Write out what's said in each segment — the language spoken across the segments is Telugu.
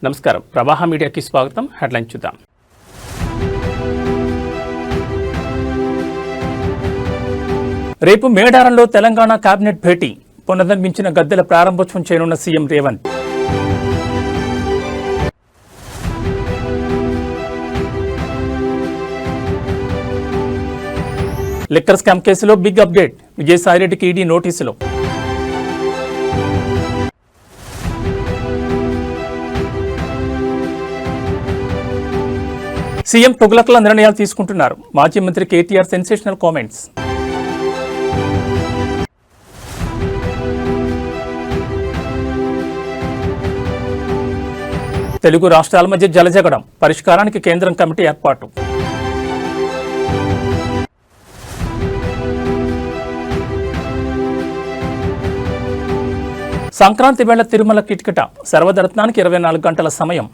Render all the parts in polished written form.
నమస్కారం. ప్రవాహ మీడియాకి స్వాగతం. హెడ్లైన్ చూద్దాం. రేపు మేడారంలో తెలంగాణ కేబినెట్ భేటీ. పునర్నిర్మించిన గద్దెల ప్రారంభోత్సవం చేయనున్న సీఎం రేవంత్. లిక్కర్ స్కామ్ కేసులో బిగ్ అప్డేట్. విజయసాయిరెడ్డికి ఈడీ నోటీసులు. సీఎం తుగ్లక్ల నిర్ణయాలు తీసుకుంటున్నారు. మాజీ మంత్రి కేటీఆర్ సెన్సేషనల్ కామెంట్స్. తెలుగు రాష్ట్రాల మధ్య జలజగడం. పరిష్కారానికి కేంద్రం కమిటీ ఏర్పాటు. సంక్రాంతి వేళ తిరుమల కిట్కిట. సర్వదర్శనానికి 24 గంటల సమయం.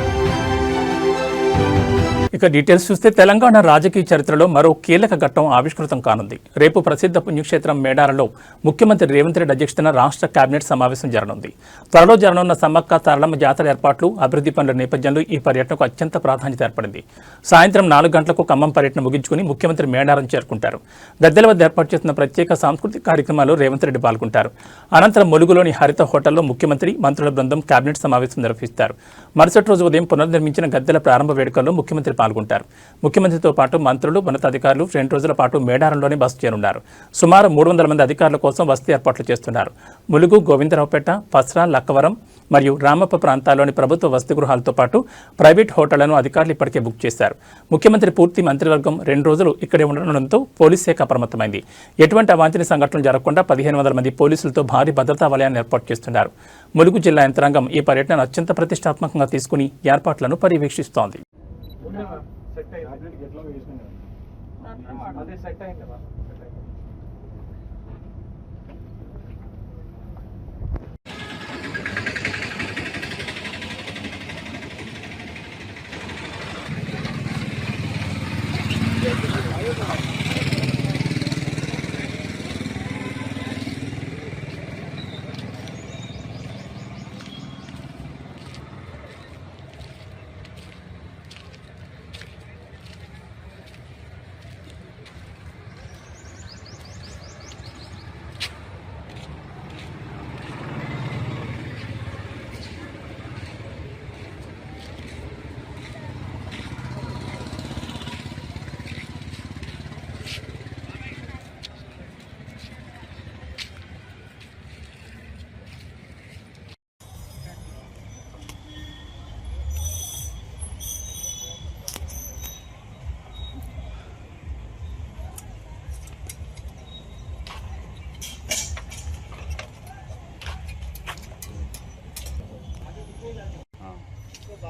ఇక డీటెయిల్స్ చూస్తే తెలంగాణ రాజకీయ చరిత్రలో మరో కీలక ఘట్టం ఆవిష్కృతం కానుంది. రేపు ప్రసిద్ధ పుణ్యక్షేత్రం మేడారంలో ముఖ్యమంత్రి రేవంత్ రెడ్డి అధ్యక్షతన రాష్ట్ర కేబినెట్ సమావేశం జరగనుంది. త్వరలో జరగనున్న సమ్మక్క సారలమ్మ జాతర ఏర్పాట్లు, అభివృద్ధి పనుల నేపథ్యంలో ఈ పర్యటనకు అత్యంత ప్రాధాన్యత ఏర్పడింది. సాయంత్రం 4 గంటలకు ఖమ్మం పర్యటన ముగించుకుని ముఖ్యమంత్రి మేడారం చేరుకుంటారు. గద్దెల వద్ద ఏర్పాటు చేసిన ప్రత్యేక సాంస్కృతిక కార్యక్రమాల్లో రేవంత్ రెడ్డి పాల్గొంటారు. అనంతరం ములుగులోని హరిత హోటల్లో ముఖ్యమంత్రి, మంత్రుల బృందం కేబినెట్ సమావేశం నిర్వహిస్తారు. మరుసటి రోజు ఉదయం పునర్నిర్మించిన గద్దెల ప్రారంభ వేడుకల్లో ముఖ్యమంత్రి పాల్గొంటారు. ముఖ్యమంత్రితో పాటు మంత్రులు, ఉన్నతాధికారులు 2 రోజుల పాటు మేడారంలోనే బస చేయనున్నారు. సుమారు 300 మంది అధికారుల కోసం వసతి ఏర్పాట్లు చేస్తున్నారు. ములుగు, గోవిందరావుపేట, పస్రా, లక్కవరం మరియు రామప్ప ప్రాంతాల్లోని ప్రభుత్వ వసతి గృహాలతో పాటు ప్రైవేట్ హోటళ్లను అధికారులు ఇప్పటికే బుక్ చేశారు. ముఖ్యమంత్రి పూర్తి మంత్రివర్గం 2 రోజులు ఇక్కడే ఉండడంతో పోలీస్ శాఖ అప్రమత్తమైంది. ఎటువంటి అవాంఛనీయ సంఘటనలు జరగకుండా 1500 మంది పోలీసులతో భారీ భద్రతా వలయాన్ని ఏర్పాటు చేస్తున్నారు. ములుగు జిల్లా యంత్రాంగం ఈ పర్యటనను అత్యంత ప్రతిష్టాత్మకంగా తీసుకుని ఏర్పాట్లను పర్యవేక్షిస్తోంది.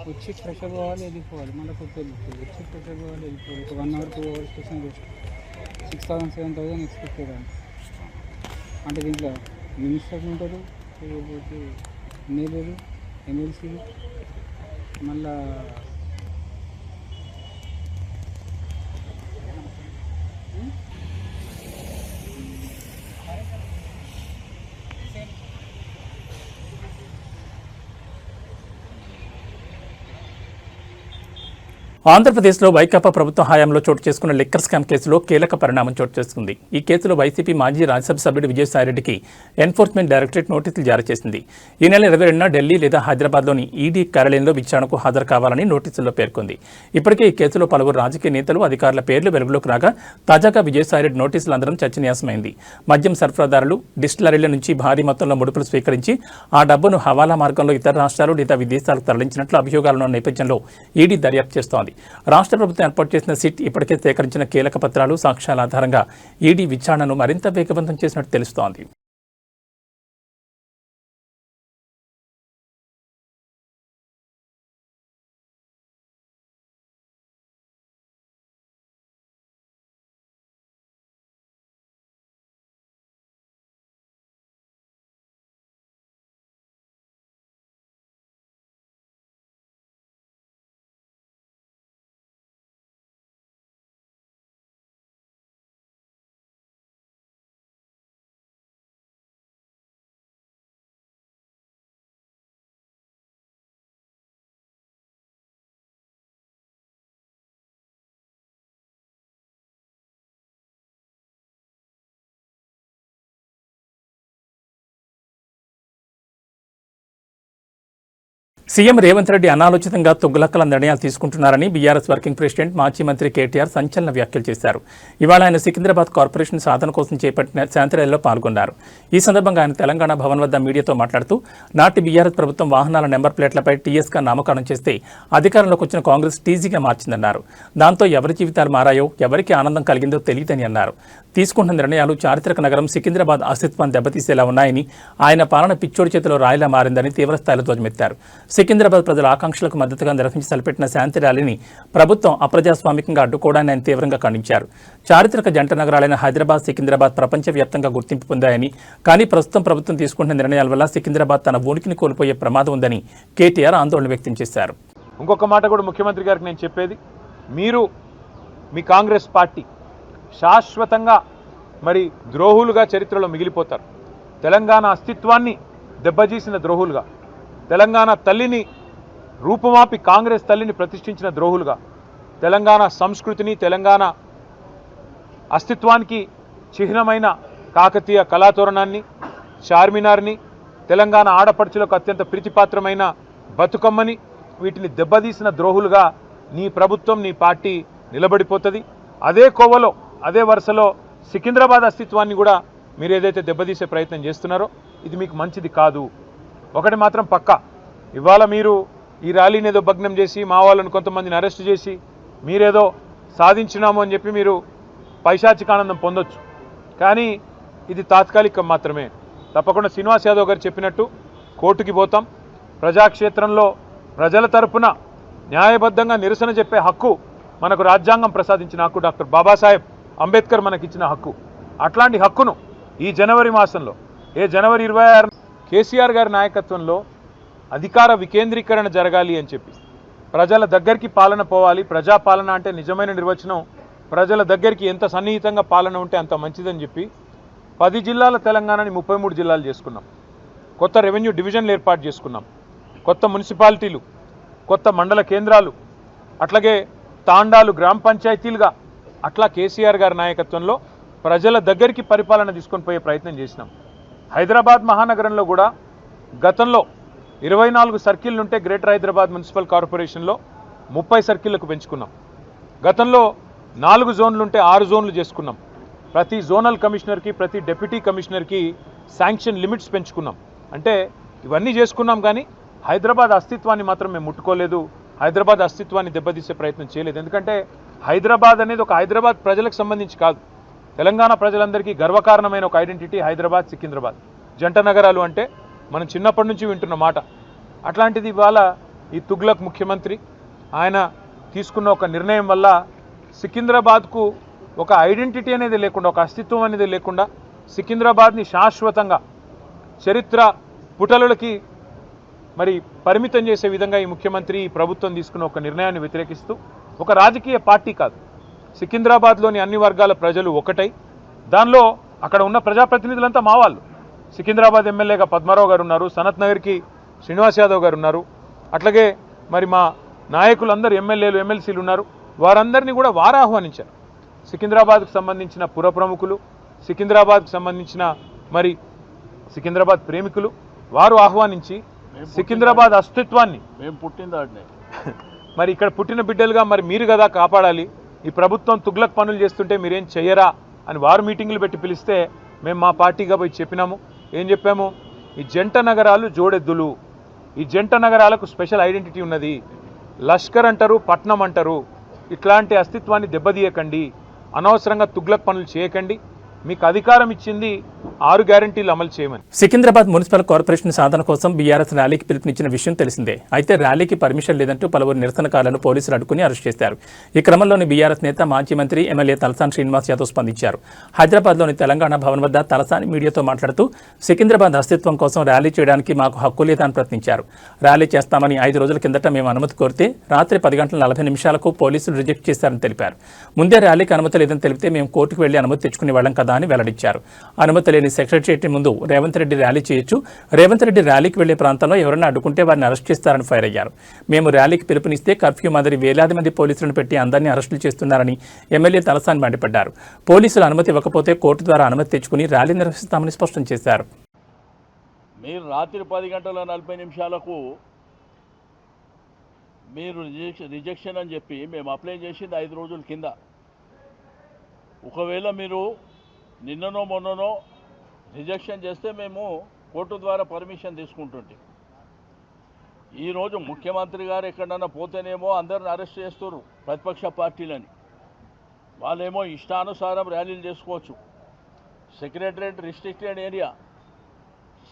వచ్చి ప్రెషర్ పోవాలి, వెళ్ళిపోవాలి, మళ్ళీ కొత్త వెళ్ళిపోవాలి, వచ్చి ప్రెషర్ పోవాలి, వెళ్ళిపోవాలి. ఒక 1 అవర్ 2 అవర్స్ కోసం చేస్తాం. 6000-7000 ఎక్స్పెక్టెడ్ అంటే దీంట్లో మినిస్టర్లు ఉంటారు, లేకపోతే ఎమ్మెల్యేలు, ఎమ్మెల్సీలు, మళ్ళా ఆంధ్రప్రదేశ్లో వైకాపా ప్రభుత్వ హయాంలో చోటు చేసుకున్న లిక్కర్ స్కామ్ కేసులో కీలక పరిణామం చోటు చేసుకుంది. ఈ కేసులో వైసీపీ మాజీ రాజ్యసభ సభ్యుడు విజయసాయిరెడ్డికి ఎన్ఫోర్స్మెంట్ డైరెక్టరేట్ నోటీసులు జారీ చేసింది. ఈ నెల 22న ఢిల్లీ లేదా హైదరాబాద్లోని ఈడీ కార్యాలయంలో విచారణకు హాజరు కావాలని నోటీసుల్లో పేర్కొంది. ఇప్పటికే ఈ కేసులో పలువురు రాజకీయ నేతలు, అధికారుల పేర్లు వెలుగులోకి రాగా తాజాగా విజయసాయిరెడ్డి నోటీసులు అందడం చర్చనీయాంశమైంది. మద్యం సరఫరాదారులు, డిస్టిలరీల నుంచి భారీ మొత్తంలో ముడుపులు స్వీకరించి ఆ డబ్బును హవాలా మార్గంలో ఇతర రాష్ట్రాలు లేదా విదేశాలకు తరలించినట్లు అభియోగాలున్న నేపథ్యంలో ఈడీ దర్యాప్తు చేస్తోంది. రాష్ట్ర ప్రభుత్వం ఏర్పాటు చేసిన సిట్ ఇప్పటికే సేకరించిన కీలక పత్రాలు, సాక్ష్యాల ఆధారంగా ఈడీ విచారణను మరింత వేగవంతం చేసినట్టు తెలుస్తోంది. సీఎం రేవంత్ రెడ్డి అనాలోచితంగా తుగ్లక్కల నిర్ణయాలు తీసుకుంటున్నారని బీఆర్ఎస్ వర్కింగ్ ప్రెసిడెంట్ మాజీ మంత్రి కేటీఆర్ సంచలన వ్యాఖ్యలు చేశారు. ఇవాళ ఆయన సికింద్రాబాద్ కార్పొరేషన్ సాధన కోసం చేపట్టిన శాంతి ర్యాలీలో పాల్గొన్నారు. ఈ సందర్భంగా ఆయన తెలంగాణ భవన్ వద్ద మీడియాతో మాట్లాడుతూ నాటి బీఆర్ఎస్ ప్రభుత్వం వాహనాల నెంబర్ ప్లేట్లపై టీఎస్గా నామకరణం చేస్తే అధికారంలోకి వచ్చిన కాంగ్రెస్ టీజీగా మార్చిందన్నారు. దాంతో ఎవరి జీవితాలు మారాయో ఎవరికి ఆనందం కలిగిందో తెలియదని అన్నారు. తీసుకుంటున్న నిర్ణయాలు చారిత్రక నగరం సికింద్రాబాద్ అస్తిత్వాన్ని దెబ్బతీసేలా ఉన్నాయని, ఆయన పాలన పిచ్చోడి చేతిలో రాయిలా మారిందని తీవ్రస్థాయిలో ధ్వజమెత్తారు. సికింద్రాబాద్ ప్రజల ఆకాంక్షలకు మద్దతుగా నిర్వహించి తలపెట్టిన శాంతి ర్యాలీని ప్రభుత్వం అప్రజాస్వామికంగా అడ్డుకోవడాన్ని ఆయన తీవ్రంగా ఖండించారు. చారిత్రక జంట నగరాలైన హైదరాబాద్, సికింద్రాబాద్ ప్రపంచవ్యాప్తంగా గుర్తింపు పొందాయని, కానీ ప్రస్తుతం ప్రభుత్వం తీసుకుంటున్న నిర్ణయాల వల్ల సికింద్రాబాద్ తన ఉనికిని కోల్పోయే ప్రమాదం ఉందని కేటీఆర్ ఆందోళన వ్యక్తం చేశారు. ఇంకొక మాట కూడా ముఖ్యమంత్రి గారికి నేను చెప్పేది, మీరు మీ కాంగ్రెస్ పార్టీ శాశ్వతంగా మరి ద్రోహులుగా చరిత్రలో మిగిలిపోతారు. తెలంగాణ అస్తిత్వాన్ని దెబ్బతీసిన ద్రోహులుగా, తెలంగాణ తల్లిని రూపుమాపి కాంగ్రెస్ తల్లిని ప్రతిష్ఠించిన ద్రోహులుగా, తెలంగాణ సంస్కృతిని, తెలంగాణ అస్తిత్వానికి చిహ్నమైన కాకతీయ కళాతోరణాన్ని, చార్మినార్ని, తెలంగాణ ఆడపడుచులకు అత్యంత ప్రీతిపాత్రమైన బతుకమ్మని, వీటిని దెబ్బతీసిన ద్రోహులుగా నీ ప్రభుత్వం, నీ పార్టీ నిలబడిపోతుంది. అదే కోవలో, అదే వరుసలో సికింద్రాబాద్ అస్తిత్వాన్ని కూడా మీరు ఏదైతే దెబ్బతీసే ప్రయత్నం చేస్తున్నారో ఇది మీకు మంచిది కాదు. ఒకటి మాత్రం పక్కా, ఇవాళ మీరు ఈ ర్యాలీని ఏదో భగ్నం చేసి మా వాళ్ళని కొంతమందిని అరెస్ట్ చేసి మీరేదో సాధించినాము అని చెప్పి మీరు పైశాచికానందం పొందొచ్చు. కానీ ఇది తాత్కాలికం మాత్రమే. తప్పకుండా శ్రీనివాస్ యాదవ్ గారు చెప్పినట్టు కోర్టుకి పోతాం. ప్రజాక్షేత్రంలో ప్రజల తరపున న్యాయబద్ధంగా నిరసన చెప్పే హక్కు మనకు రాజ్యాంగం ప్రసాదించిన హక్కు, డాక్టర్ బాబాసాహెబ్ అంబేద్కర్ మనకిచ్చిన హక్కు. అట్లాంటి హక్కును ఈ జనవరి మాసంలో, జనవరి 26 కేసీఆర్ గారి నాయకత్వంలో అధికార వికేంద్రీకరణ జరగాలి అని చెప్పి, ప్రజల దగ్గరికి పాలన పోవాలి. ప్రజాపాలన అంటే నిజమైన నిర్వచనం ప్రజల దగ్గరికి ఎంత సన్నిహితంగా పాలన ఉంటే అంత మంచిదని చెప్పి 10 జిల్లాల తెలంగాణని 33 జిల్లాలు చేసుకున్నాం. కొత్త రెవెన్యూ డివిజన్లు ఏర్పాటు చేసుకున్నాం. కొత్త మున్సిపాలిటీలు, కొత్త మండల కేంద్రాలు, అట్లాగే తాండాలు గ్రామ పంచాయతీలుగా అట్లా కేసీఆర్ గారి నాయకత్వంలో ప్రజల దగ్గరికి పరిపాలన తీసుకొని పోయే ప్రయత్నం చేసినాం. హైదరాబాద్ మహానగరంలో కూడా గతంలో 24 సర్కిల్ ఉంటే గ్రేటర్ హైదరాబాద్ మున్సిపల్ కార్పొరేషన్లో 30 సర్కిళ్లకు పెంచుకున్నాం. గతంలో 4 జోన్లుంటే 6 జోన్లు చేసుకున్నాం. ప్రతి జోనల్ కమిషనర్కి, ప్రతి డెప్యూటీ కమిషనర్కి శాంక్షన్ లిమిట్స్ పెంచుకున్నాం. అంటే ఇవన్నీ చేసుకున్నాం, కానీ హైదరాబాద్ అస్తిత్వాన్ని మాత్రం మేము ముట్టుకోలేదు. హైదరాబాద్ అస్తిత్వాన్ని దెబ్బతీసే ప్రయత్నం చేయలేదు. ఎందుకంటే హైదరాబాద్ అనేది ఒక హైదరాబాద్ ప్రజలకు సంబంధించి కాదు, తెలంగాణ ప్రజలందరికీ గర్వకారణమైన ఒక ఐడెంటిటీ హైదరాబాద్, సికింద్రాబాద్ జంట నగరాలు అంటే మనం చిన్నప్పటి నుంచి వింటున్న మాట. అట్లాంటిది ఇవాళ ఈ తుగ్లక్ ముఖ్యమంత్రి ఆయన తీసుకున్న ఒక నిర్ణయం వల్ల సికింద్రాబాద్కు ఒక ఐడెంటిటీ అనేది లేకుండా, ఒక అస్తిత్వం అనేది లేకుండా సికింద్రాబాద్ని శాశ్వతంగా చరిత్ర పుటలకి మరి పరిమితం చేసే విధంగా ఈ ముఖ్యమంత్రి, ఈ ప్రభుత్వం తీసుకున్న ఒక నిర్ణయాన్ని వ్యతిరేకిస్తూ, ఒక రాజకీయ పార్టీ కాదు, సికింద్రాబాద్లోని అన్ని వర్గాల ప్రజలు ఒకటై, దానిలో అక్కడ ఉన్న ప్రజాప్రతినిధులంతా మా వాళ్ళు. సికింద్రాబాద్ ఎమ్మెల్యేగా పద్మారావు గారు ఉన్నారు, సనత్ నగర్కి శ్రీనివాస్ యాదవ్ గారు ఉన్నారు, అట్లాగే మరి మా నాయకులందరూ ఎమ్మెల్యేలు, ఎమ్మెల్సీలు ఉన్నారు. వారందరినీ కూడా వారు ఆహ్వానించారు. సికింద్రాబాద్కు సంబంధించిన పుర ప్రముఖులు, సికింద్రాబాద్కు సంబంధించిన మరి సికింద్రాబాద్ ప్రేమికులు వారు ఆహ్వానించి సికింద్రాబాద్ అస్తిత్వాన్ని, మేము పుట్టిందాడినే మరి ఇక్కడ పుట్టిన బిడ్డలుగా మరి మీరు కదా కాపాడాలి, ఈ ప్రభుత్వం తుగ్లక్ పనులు చేస్తుంటే మీరేం చెయ్యరా అని వారు మీటింగులు పెట్టి పిలిస్తే మేము మా పార్టీగా పోయి చెప్పినాము. ఏం చెప్పాము? ఈ జంట నగరాలు జోడెద్దులు, ఈ జంట నగరాలకు స్పెషల్ ఐడెంటిటీ ఉన్నది. లష్కర్ అంటారు, పట్నం అంటారు. ఇట్లాంటి అస్తిత్వాన్ని దెబ్బతీయకండి, అనవసరంగా తుగ్లక్ పనులు చేయకండి. మీకు అధికారం ఇచ్చింది 6 గ్యారంటీలు అమలు చేయమని. సికింద్రాబాద్ మున్సిపల్ కార్పొరేషన్ సాధన కోసం బీఆర్ఎస్ ర్యాలీకి పిలుపునిచ్చిన విషయం తెలిసిందే. అయితే ర్యాలీకి పర్మిషన్ లేదంటూ పలువురు నిరసనకారులను పోలీసులు అడ్డుకుని అరెస్ట్ చేశారు. ఈ క్రమంలోని బీఆర్ఎస్ నేత, మాజీ మంత్రి, ఎమ్మెల్యే తలసాని శ్రీనివాస్ యాదవ్ స్పందించారు. హైదరాబాద్లోని తెలంగాణ భవన్ వద్ద తలసాని మీడియాతో మాట్లాడుతూ సికింద్రాబాద్ అస్తిత్వం కోసం ర్యాలీ చేయడానికి మాకు హక్కు లేదని ప్రశ్నించారు. ర్యాలీ చేస్తామని 5 రోజుల కిందట మేము అనుమతి కోరితే రాత్రి 10:40 పోలీసులు రిజెక్ట్ చేశారని తెలిపారు. ముందే ర్యాలీకి అనుమతి లేదని తెలిపితే మేము కోర్టుకు వెళ్లి అనుమతి తెచ్చుకునే వాళ్ళం కదా అని వెల్లడించారు. అనుమతి లేని సెక్రటరియట్ ముందు రేవంత్ రెడ్డి ర్యాలీ చేయొచ్చు, రేవంత్ రెడ్డి ర్యాలీకి వెళ్లే ప్రాంతంలో ఎవరైనా అడ్డుకుంటే వారిని అరెస్ట్ చేస్తారని ఫైర్ అయ్యారు. మేము ర్యాలీకి పిలుపునిస్తే కర్ఫ్యూ మాదిరి వేలాది మంది పోలీసులను పెట్టి అందరినీ అరెస్టులు చేస్తున్నారని ఎమ్మెల్యే తలసాని మండిపడ్డారు. పోలీసులు అనుమతి ఇవ్వకపోతే కోర్టు ద్వారా అనుమతి తెచ్చుకుని ర్యాలీ నిర్వహిస్తామని స్పష్టం చేశారు. మీరు రాత్రి 10:40 మీరు రిజెక్షన్ అని చెప్పి మేము అప్లై చేసింది 5 రోజుల కింద. ఒకవేళ మీరు నిన్ననో మొన్ననో రిజెక్షన్ చేస్తే మేము కోర్టు ద్వారా పర్మిషన్ తీసుకుంటుంటే, ఈరోజు ముఖ్యమంత్రి గారు ఎక్కడన్నా పోతేనేమో అందరిని అరెస్ట్ చేస్తారు ప్రతిపక్ష పార్టీలని. వాళ్ళేమో ఇష్టానుసారం ర్యాలీలు చేసుకోవచ్చు. సెక్రటరేట్ రిస్ట్రిక్టెడ్ ఏరియా,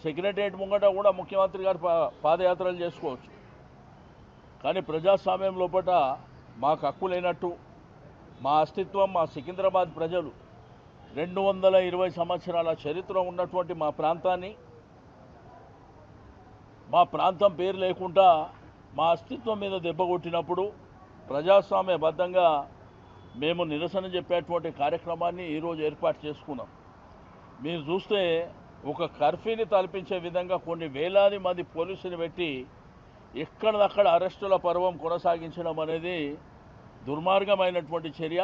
సెక్రటరేట్ ముంగట కూడా ముఖ్యమంత్రి గారు పాదయాత్రలు చేసుకోవచ్చు. కానీ ప్రజాస్వామ్యం లోపల మాకు హక్కు లేనట్టు, మా అస్తిత్వం, మా సికింద్రాబాద్ ప్రజలు 220 సంవత్సరాల చరిత్ర ఉన్నటువంటి మా ప్రాంతాన్ని, మా ప్రాంతం పేరు లేకుండా మా అస్తిత్వం మీద దెబ్బ కొట్టినప్పుడు ప్రజాస్వామ్యబద్ధంగా మేము నిరసన చెప్పేటువంటి కార్యక్రమాన్ని ఈరోజు ఏర్పాటు చేసుకున్నాం. మీరు చూస్తే ఒక కర్ఫ్యూని తలపించే విధంగా కొన్ని వేలాది మంది పోలీసులు పెట్టి ఎక్కడదక్కడ అరెస్టుల పర్వం కొనసాగించడం అనేది దుర్మార్గమైనటువంటి చర్య.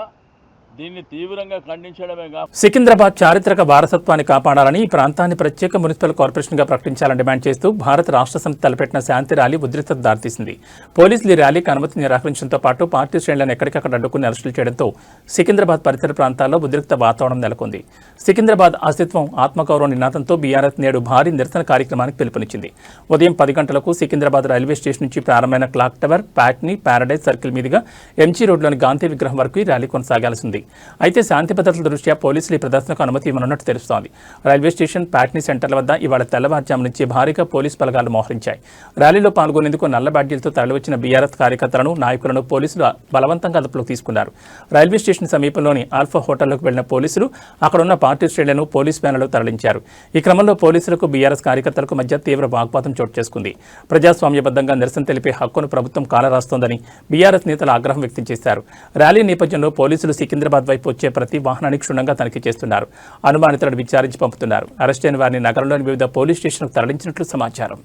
దీన్ని తీవ్రంగా ఖండించడమే కాదు, సికింద్రాబాద్ చారిత్రక వారసత్వాన్ని కాపాడాలని ఈ ప్రాంతాన్ని ప్రత్యేక మున్సిపల్ కార్పొరేషన్గా ప్రకటించాలని డిమాండ్ చేస్తూ భారత రాష్ట్ర సమితి తలపెట్టిన శాంతి ర్యాలీ ఉద్రిక్తతకు దారితీసింది. పోలీసులు ఈ ర్యాలీకి అనుమతి నిరాకరించడంతో పాటు పార్టీ శ్రేణులను ఎక్కడికక్కడ అడ్డుకుని అరెస్టులు చేయడంతో సికింద్రాబాద్ పరిసర ప్రాంతాల్లో ఉద్రిక్త వాతావరణం నెలకొంది. సికింద్రాబాద్ అస్తిత్వం, ఆత్మగౌరవ నినాదంతో బీఆర్ఎస్ నేడు భారీ నిరసన కార్యక్రమానికి పిలుపునిచ్చింది. ఉదయం 10 గంటలకు సికింద్రాబాద్ రైల్వే స్టేషన్ నుంచి ప్రారంభమైన clock tower, Patny, Paradise circle మీదుగా ఎంజీ రోడ్లోని గాంధీ విగ్రహం వరకు ఈ ర్యాలీ కొనసాగాల్సి ఉంది. అయితే శాంతి భద్రతల దృష్ట్యా పోలీసులు ఈ ప్రదర్శనకు అనుమతి ఇవ్వనున్నట్టు తెలుస్తోంది. రైల్వే స్టేషన్, ప్యాట్నీ సెంటర్ల వద్ద ఇవాళ తెల్లవారుజాము నుంచి భారీగా పోలీసు బలగాలు మోహరించాయి. ర్యాలీలో పాల్గొనేందుకు నల్ల బ్యాడ్జీలతో తరలివచ్చిన బీఆర్ఎస్ కార్యకర్తలను, నాయకులను పోలీసులు బలవంతంగా అదుపులోకి తీసుకున్నారు. రైల్వే స్టేషన్ సమీపంలోని ఆల్ఫా హోటల్లోకి వెళ్లిన పోలీసులు అక్కడున్న పార్టీ శ్రేణులను పోలీస్ వ్యాన్లలో తరలించారు. ఈ క్రమంలో పోలీసులకు, బీఆర్ఎస్ కార్యకర్తలకు మధ్య తీవ్ర వాగ్వాదం చోటు చేసుకుంది. ప్రజాస్వామ్యబద్ధంగా నిరసన తెలిపే హక్కును ప్రభుత్వం కాలరాస్తోందని బీఆర్ఎస్ నేతలు ఆగ్రహం వ్యక్తం చేశారు. ర్యాలీ నేపథ్యంలో పోలీసులు సికింద్రాబాద్ వైపు వచ్చే ప్రతి వాహనాన్ని క్షుణ్ణంగా తనిఖీ చేస్తున్నారు. అనుమానితులను విచారించి పంపుతున్నారు. అరెస్ట్ అయిన వారిని నగరంలోని వివిధ పోలీస్ స్టేషన్లకు తరలించినట్లు సమాచారం.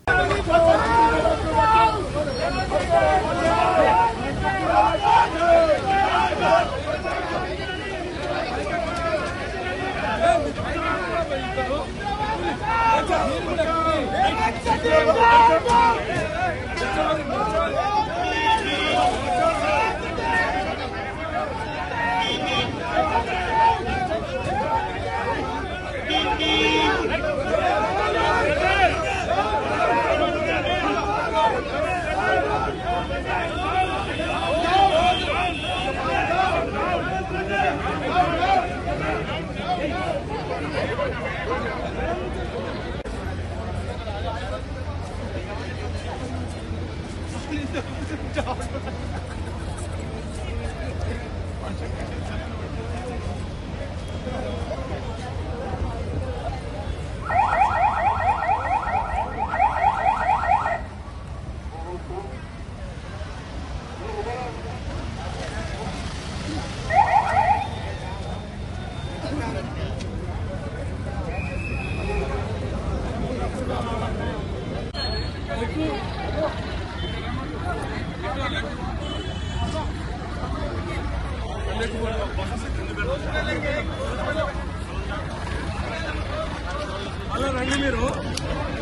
అలా రండి మీరు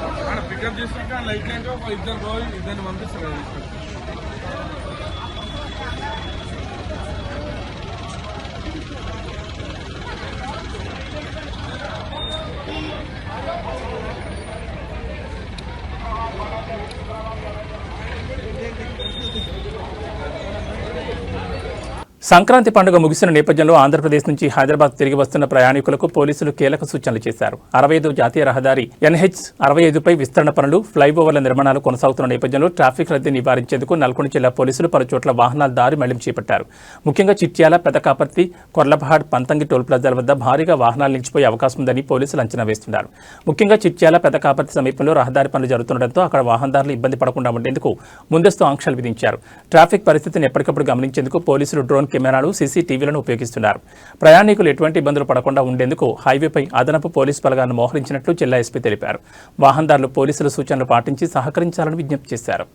అక్కడ పికప్ చేసుకుంటే లైట్ అంటే ఒక ఇద్దరిని పంపిస్తారు. సంక్రాంతి పండుగ ముగిసిన నేపథ్యంలో ఆంధ్రప్రదేశ్ నుంచి హైదరాబాద్ తిరిగి వస్తున్న ప్రయాణికులకు పోలీసులు కీలక సూచనలు చేశారు. 65 జాతీయ రహదారి NH-65పై విస్తరణ పనులు, ఫ్లైఓవర్ల నిర్మాణాలు కొనసాగుతున్న నేపథ్యంలో ట్రాఫిక్ రద్దీ నివారించేందుకు నల్గొండ జిల్లా పోలీసులు పలుచోట్ల వాహనాల దారి మళ్లింపు చేపట్టారు. ముఖ్యంగా చిట్యాల, పెదకాపర్తి, కొర్లపహాడ్, పంతంగి టోల్ ప్లాజాల వద్ద భారీగా వాహనాలు నిలిచిపోయే అవకాశం ఉందని పోలీసులు అంచనా వేస్తున్నారు. ముఖ్యంగా చిట్యాల, పెదకాపర్తి సమీపంలో రహదారి పనులు జరుగుతుండటంతో అక్కడ వాహనదారులు ఇబ్బంది పడకుండా ఉండేందుకు ముందస్తు ఆంక్షలు విధించారు. ట్రాఫిక్ పరిస్థితిని ఎప్పటికప్పుడు గమనించేందుకు పోలీసులు డ్రోన్ కెమెరాలు, CCTVలను ఉపయోగిస్తున్నారు. ప్రయాణికులు ఎటువంటి ఇబ్బందులు పడకుండా ఉండేందుకు హైవేపై అదనపు పోలీసు బలగాలను మోహరించినట్లు జిల్లా ఎస్పీ తెలిపారు. వాహనదారులు పోలీసుల సూచనలు పాటించి సహకరించాలని విజ్ఞప్తి చేశారు.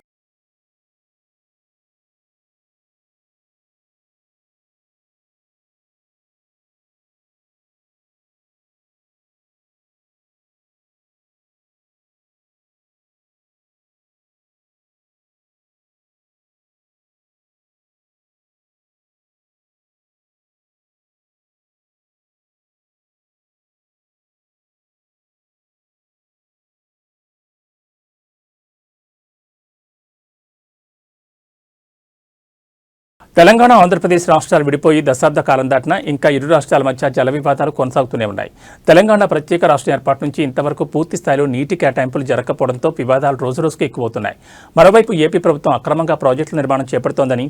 తెలంగాణ ఆంధ్రప్రదేశ్ రాష్ట్రాలు విడిపోయి దశాబ్ద కాలం దాటినా ఇంకా ఇరు రాష్ట్రాల మధ్య జల వివాదాలు కొనసాగుతూనే ఉన్నాయి. తెలంగాణ ప్రత్యేక రాష్ట్రం ఏర్పాటు నుంచి ఇంతవరకు పూర్తి స్థాయిలో నీటి కేటాయింపులు జరగకపోవడంతో వివాదాలు రోజురోజుకు ఎక్కువవుతున్నాయి. మరోవైపు ఏపీ ప్రభుత్వం అక్రమంగా ప్రాజెక్టుల నిర్మాణం చేపడుతోందని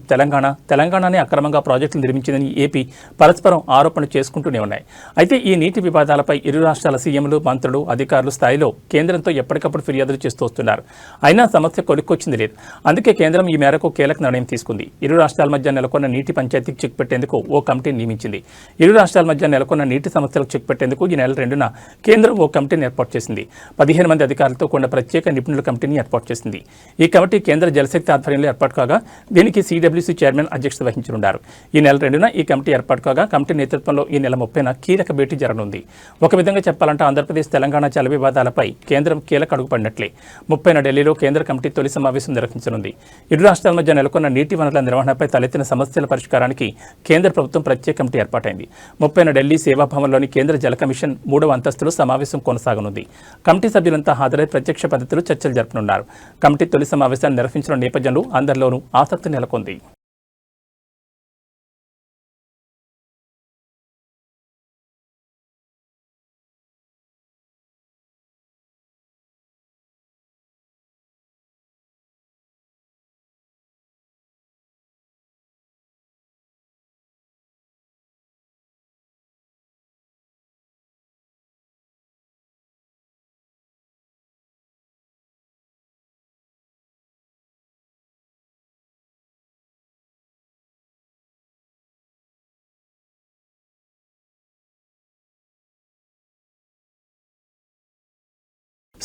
తెలంగాణనే అక్రమంగా ప్రాజెక్టులు నిర్మించిందని ఏపీ పరస్పరం ఆరోపణలు చేసుకుంటూనే ఉన్నాయి. అయితే ఈ నీటి వివాదాలపై ఇరు రాష్ట్రాల సీఎంలు, మంత్రులు, అధికారులు స్థాయిలో కేంద్రంతో ఎప్పటికప్పుడు ఫిర్యాదులు చేస్తూ వస్తున్నారు. అయినా సమస్య కొలిక్కొచ్చింది లేదు. అందుకే కేంద్రం ఈ మేరకు కీలక నిర్ణయం తీసుకుంది. ఇరు రాష్ట్రాల మధ్య నెలకొన్న నీటి పంచాయతీకి చెక్ పెట్టేందుకు ఓ కమిటీని నియమించింది. ఇరు రాష్ట్రాల మధ్య నెలకొన్న నీటి సమస్యలకు చెక్ పెట్టేందుకు ఈ నెల 2న కేంద్రం ఓ కమిటీని ఏర్పాటు చేసింది. 15 మంది అధికారులతో కూడిన ప్రత్యేక నిపుణుల కమిటీని ఏర్పాటు చేసింది. ఈ కమిటీ కేంద్ర జలశక్తి ఆధ్వర్యంలో ఏర్పాటు కాగా దీనికి సిడబ్ల్యూసీ చైర్మన్ అధ్యక్షత వహించనున్నారు. ఈ నెల 2న ఈ కమిటీ ఏర్పాటు కాగా కమిటీ నేతృత్వంలో ఈ నెల 30న కీలక భేటీ జరగనుంది. ఒక విధంగా చెప్పాలంటే ఆంధ్రప్రదేశ్ తెలంగాణ జల వివాదాలపై కేంద్రం కీలక అడుగుపడినట్లే. 30న ఢిల్లీలో కేంద్ర కమిటీ తొలి సమావేశం నిర్వహించనుంది. ఇరు రాష్ట్రాల మధ్య నెలకొన్న నీటి వనరుల నిర్వహణపై తలెత్తిన సమస్యల పరిష్కారానికి కేంద్ర ప్రభుత్వం ప్రత్యేక కమిటీ ఏర్పాటైంది. 30న ఢిల్లీ సేవాభవన్లోని కేంద్ర జల కమిషన్ 3వ అంతస్తులో సమావేశం కొనసాగనుంది. కమిటీ సభ్యులంతా హాజరై ప్రత్యక్ష పద్ధతిలో చర్చలు జరపనున్నారు. కమిటీ తొలి సమావేశాన్ని నిర్వహించిన నేపథ్యంలో అందరిలోనూ ఆసక్తి నెలకొంది.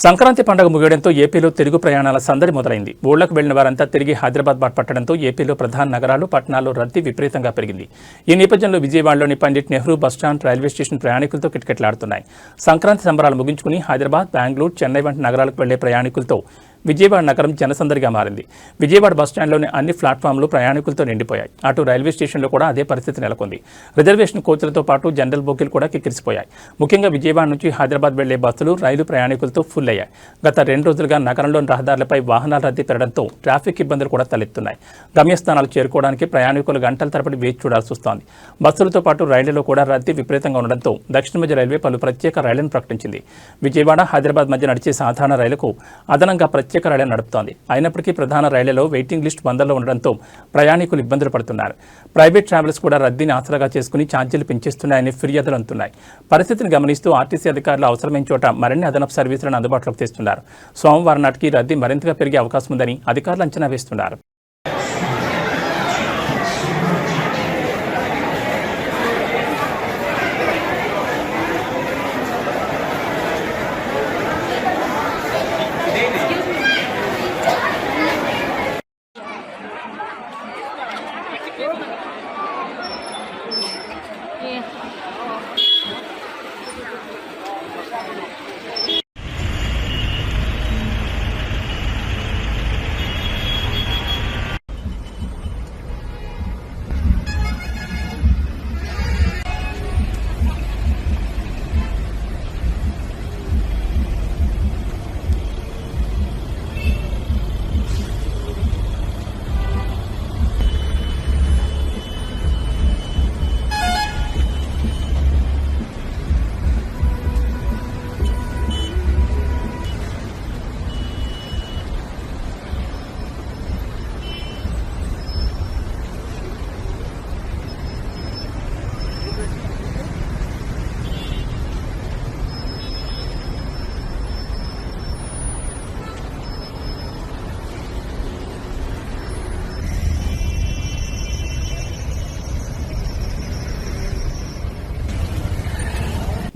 సంక్రాంతి పండుగ ముగియడంతో ఏపీలో తిరుగు ప్రయాణాల సందడి మొదలైంది. ఊళ్లకు వెళ్లిన వారంతా తిరిగి హైదరాబాద్ పట్టడంతో ఏపీలో ప్రధాన నగరాలు, పట్టణాల్లో రద్దీ విపరీతంగా పెరిగింది. ఈ నేపథ్యంలో విజయవాడలోని Pandit Nehru bus stand, railway station ప్రయాణికులతో కిటకిటలాడుతున్నాయి. సంక్రాంతి సంబరాలు ముగించుకుని హైదరాబాద్, బెంగళూరు, చెన్నై వంటి నగరాలకు వెళ్లే ప్రయాణికులతో విజయవాడ నగరం జనసందడిగా మారింది. విజయవాడ బస్టాండ్లోని అన్ని ప్లాట్ఫామ్లు ప్రయాణికులతో నిండిపోయాయి. అటు రైల్వే స్టేషన్లో కూడా అదే పరిస్థితి నెలకొంది. రిజర్వేషన్ కోచ్లతో పాటు జనరల్ బోగీలు కూడా కిక్కిరిసిపోయాయి. ముఖ్యంగా విజయవాడ నుంచి హైదరాబాద్ వెళ్లే బస్సులు, రైలు ప్రయాణికులతో ఫుల్ అయ్యాయి. గత 2 రోజులుగా నగరంలోని రహదారులపై వాహనాల రద్దీ పెరగడంతో ట్రాఫిక్ ఇబ్బందులు కూడా తలెత్తున్నాయి. గమ్యస్థానాలు చేరుకోవడానికి ప్రయాణికులు గంటల తరబడి వేచి చూడాల్సి వస్తోంది. బస్సులతో పాటు రైళ్లలో కూడా రద్దీ విపరీతంగా ఉండడంతో దక్షిణ మధ్య రైల్వే పలు ప్రత్యేక రైళ్లను ప్రకటించింది. విజయవాడ, హైదరాబాద్ మధ్య నడిచే సాధారణ రైలుకు అదనంగా ప్రత్యేక రైళ్లను నడుపుతోంది. అయినప్పటికీ ప్రధాన రైళ్లలో వెయిటింగ్ లిస్ట్ 100లో ఉండడంతో ప్రయాణికులు ఇబ్బందులు పడుతున్నారు. ప్రైవేట్ ట్రావెల్స్ కూడా రద్దీని ఆసరాగా చేసుకుని ఛార్జీలు పెంచేస్తున్నాయని ఫిర్యాదులు అందుతున్నాయి. పరిస్థితిని గమనిస్తూ ఆర్టీసీ అధికారులు అవసరమైన చోట మరిన్ని అదనపు సర్వీసులను అందుబాటులోకి తెస్తున్నారు. సోమవారం నాటికి రద్దీ మరింతగా పెరిగే అవకాశం ఉందని అధికారులు అంచనా వేస్తున్నారు.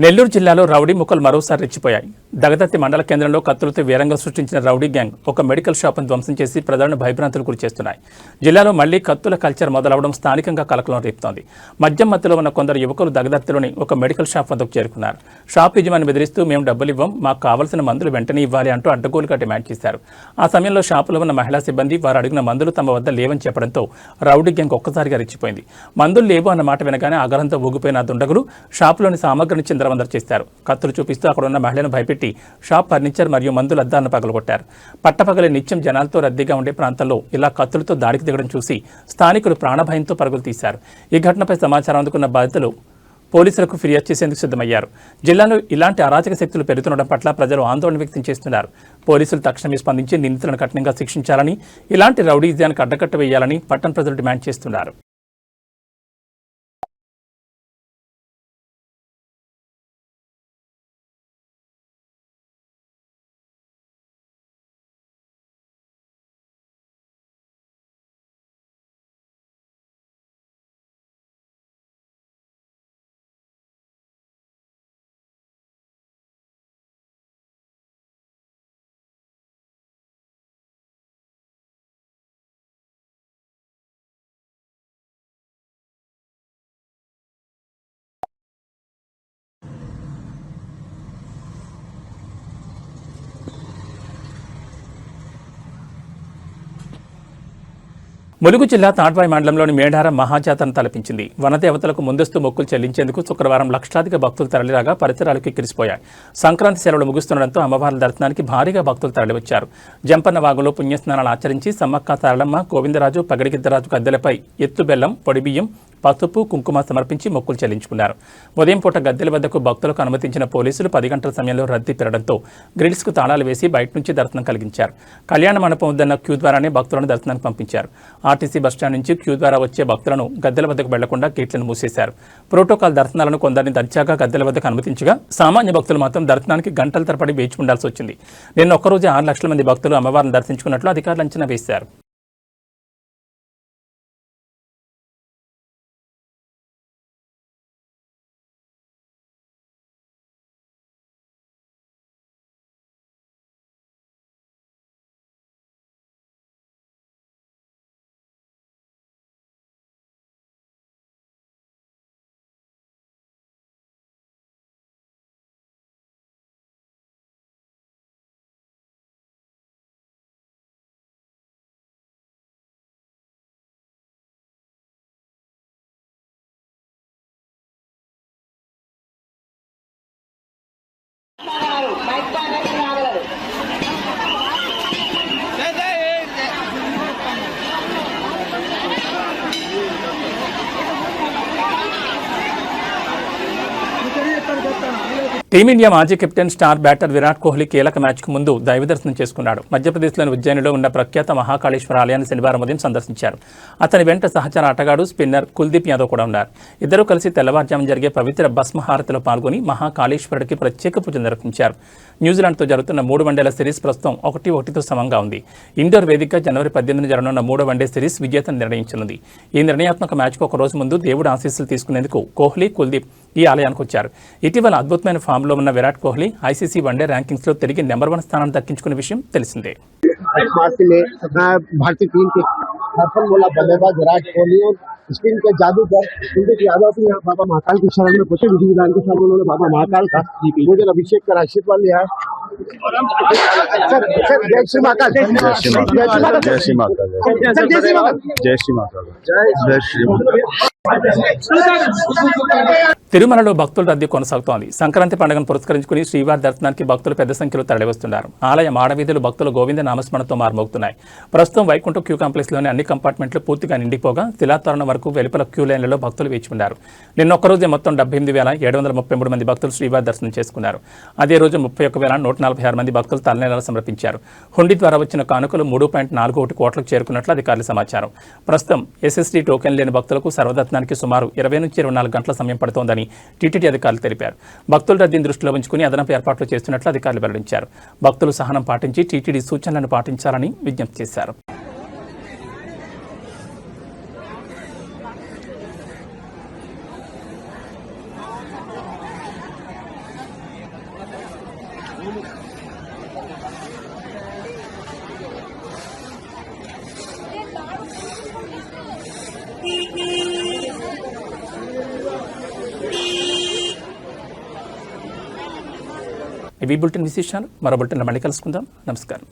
నెల్లూరు జిల్లాలో రౌడీ ముక్కలు మరోసారి రెచ్చిపోయాయి. దగదత్తి మండల కేంద్రంలో కత్తులతో వీరంగం సృష్టించిన రౌడీ గ్యాంగ్ ఒక మెడికల్ షాప్ను ధ్వంసం చేసి ప్రజలను భయభ్రాంతులు గురి చేస్తున్నాయి. జిల్లాలో మళ్లీ కత్తుల కల్చర్ మొదలవడం స్థానికంగా కలకలం రేపుతోంది. మద్యం మత్తులో ఉన్న కొందరు యువకులు దగదత్తిలోని ఒక మెడికల్ షాప్ వద్దకు చేరుకున్నారు. షాప్ యజమాని బెదిరిస్తూ మేము డబ్బులు ఇవ్వం, మాకు కావాల్సిన మందులు వెంటనే ఇవ్వాలి అంటూ అడ్డగోలుగా డిమాండ్ చేశారు. ఆ సమయంలో షాపులో ఉన్న మహిళా సిబ్బంది వారు అడిగిన మందులు తమ వద్ద లేవని చెప్పడంతో రౌడీ గ్యాంగ్ ఒక్కసారిగా రెచ్చిపోయింది. మందులు లేవు అన్న మాట వినగానే ఆగ్రహంతో ఊగిపోయిన దుండగులు షాపులోని సామగ్రిని చిందరవందర చేశారు. కత్తులు చూపిస్తూ అక్కడ ఉన్న మహిళను భయపెట్టి తగలపెట్టి షాప్ ఫర్నిచర్ మరియు మందుల అద్దాలను పగలగొట్టారు. పట్టపగలి నిత్యం జనాలతో రద్దీగా ఉండే ప్రాంతాల్లో ఇలా కత్తులతో దాడికి దిగడం చూసి స్థానికులు ప్రాణభయంతో పరుగులు తీశారు. ఈ ఘటనపై సమాచారం అందుకున్న బాధితులు పోలీసులకు ఫిర్యాదు చేసేందుకు సిద్ధమయ్యారు. జిల్లాలో ఇలాంటి అరాచక శక్తులు పెరుగుతుండడం పట్ల ప్రజలు ఆందోళన వ్యక్తం చేస్తున్నారు. పోలీసులు తక్షణమే స్పందించి నిందితులను కఠినంగా శిక్షించాలని, ఇలాంటి రౌడీజానికి అడ్డకట్ట వేయాలని పట్టణ ప్రజలు డిమాండ్ చేస్తున్నారు. ములుగు జిల్లా తాడ్వాయి మండలంలోని మేడారం మహాజాతరను తలపించింది. వనదేవతలకు ముందస్తు మొక్కులు చెల్లించేందుకు శుక్రవారం లక్షలాదిగా భక్తులు తరలిరాగా పరిసరాలు కిక్కిరిసిపోయాయి. సంక్రాంతి సెలవులు ముగుస్తుండటంతో అమ్మవార్ల దర్శనానికి భారీగా భక్తులు తరలివచ్చారు. జంపన్న వాగులో పుణ్యస్నానాలు ఆచరించి సమ్మక్క సారలమ్మ, గోవిందరాజు, పగడిగిద్దరాజు గద్దెలపై ఎత్తుబెల్లం, పొడిబియ్యం, పసుపు, కుంకుమ సమర్పించి మొక్కులు చెల్లించుకున్నారు. ఉదయం పూట గద్దెల వద్దకు భక్తులకు అనుమతించిన పోలీసులు 10 గంటల సమయంలో రద్దీ పెరగడంతో గ్రిల్స్కు తాళాలు వేసి బయట నుంచి దర్శనం కలిగించారు. కళ్యాణ మండపం వద్దన్న క్యూ ద్వారానే భక్తులను దర్శనానికి పంపించారు. ఆర్టీసీ బస్టాండ్ నుంచి క్యూ ద్వారా వచ్చే భక్తులను గద్దెల వద్దకు వెళ్లకుండా గేట్లను మూసేశారు. ప్రోటోకాల్ దర్శనాలను కొందరిని దర్జాగా గద్దెల వద్దకు అనుమతించగా సామాన్య భక్తులు మాత్రం దర్శనానికి గంటల తరబడి వేచి ఉండాల్సి వచ్చింది. నిన్న ఒక్కరోజే 6 లక్షల మంది భక్తులు అమ్మవారిని దర్శించుకున్నట్లు అధికారులు అంచనా వేశారు. టీమిండియా మాజీ captain star batter Virat Kohli కీలక మ్యాచ్కు ముందు దైవదర్శనం చేసుకున్నాడు. మధ్యప్రదేశ్లోని ఉజ్జయినిలో ఉన్న ప్రఖ్యాత మహాకాళేశ్వర ఆలయాన్ని శనివారం ఉదయం సందర్శించారు. అతని వెంట సహచర ఆటగాడు స్పిన్నర్ కుల్దీప్ యాదవ్ కూడా ఉన్నారు. ఇద్దరూ కలిసి తెల్లవారుజామున జరిగే పవిత్ర భస్మహారతిలో పాల్గొని మహాకాళేశ్వరుడికి ప్రత్యేక పూజలు నిర్వహించారు. న్యూజిలాండ్తో జరుగుతున్న 3 వన్డేల సిరీస్ ప్రస్తుతం 1-1తో సమంగా ఉంది. ఇండోర్ వేదికగా జనవరి 18న జరగనున్న 3వ వన్డే సిరీస్ విజేతను నిర్ణయించనుంది. ఈ నిర్ణయాత్మక మ్యాచ్కు ఒక రోజు ముందు దేవుడు ఆశీస్సులు తీసుకునేందుకు కోహ్లీ, కుల్దీప్ ఈ ఆలయానికి వచ్చారు. ఇటీవల అద్భుతమైన ఫామ్లో ఉన్న విరాట్ కోహ్లీ ఐసీసీ వన్డే ర్యాంకింగ్స్లో తిరిగి నెంబర్ 1 స్థానాన్ని దక్కించుకున్న విషయం తెలిసిందే. भारतीय टीम के सफल बोला बल्लेबाज विराट कोहली और स्पिन के जादूगर कुलदीप यादव भी यहाँ बाबा महाकाल की शरण में पहुंचे। विधि विधान के साथ उन्होंने बाबा महाकाल का पूजन अभिषेक कर आशीर्वाद लिया है। जय श्री माता, जय श्री माता, जय श्री माता, जय श्री माता, जय श्री माता, जय श्री माता। తిరుమలలో భక్తుల రద్దీ కొనసాగుతోంది. సంక్రాంతి పండుగను పురస్కరించుకుని శ్రీవారి దర్శనానికి భక్తులు పెద్ద సంఖ్యలో తరలివస్తున్నారు. ఆలయ మాడవీధులు భక్తుల గోవింద నామస్మరణతో మారుమోగుతున్నాయి. ప్రస్తుతం వైకుంఠం క్యూ కాంప్లెక్స్లోని అన్ని కంపార్ట్మెంట్లు పూర్తిగా నిండిపోగా శిలాతోరణం వరకు వెలుపల క్యూ లైన్లలో భక్తులు వేచి ఉన్నారు. నిన్న ఒక్కరోజే మొత్తం 78,733 మంది భక్తులు శ్రీవారి దర్శనం చేసుకున్నారు. అదే రోజు 31,146 మంది భక్తులు తలనీలాలు సమర్పించారు. హుండీ ద్వారా వచ్చిన కానుకలు 3.41 కోట్లకు చేరుకున్నట్లు అధికారుల సమాచారం. ప్రస్తుతం ఎస్ఎస్డీ టోకెన్ లేని భక్తులకు సర్వదర్శనానికి సుమారు 20 నుంచి 24 గంటల సమయం పడుతోందని టీటీడీ అధికారులు తెలిపారు. భక్తుల రద్దీని దృష్టిలో ఉంచుకుని అదనపు ఏర్పాట్లు చేస్తున్నట్లు అధికారులు వెల్లడించారు. భక్తులు సహనం పాటించి టీటీడీ సూచనలను పాటించాలని విజ్ఞప్తి చేశారు. ఇవి బులెటిన్ విశేషాలు. మరో బులెటిన్లో మళ్ళీ కలుసుకుందాం. నమస్కారం.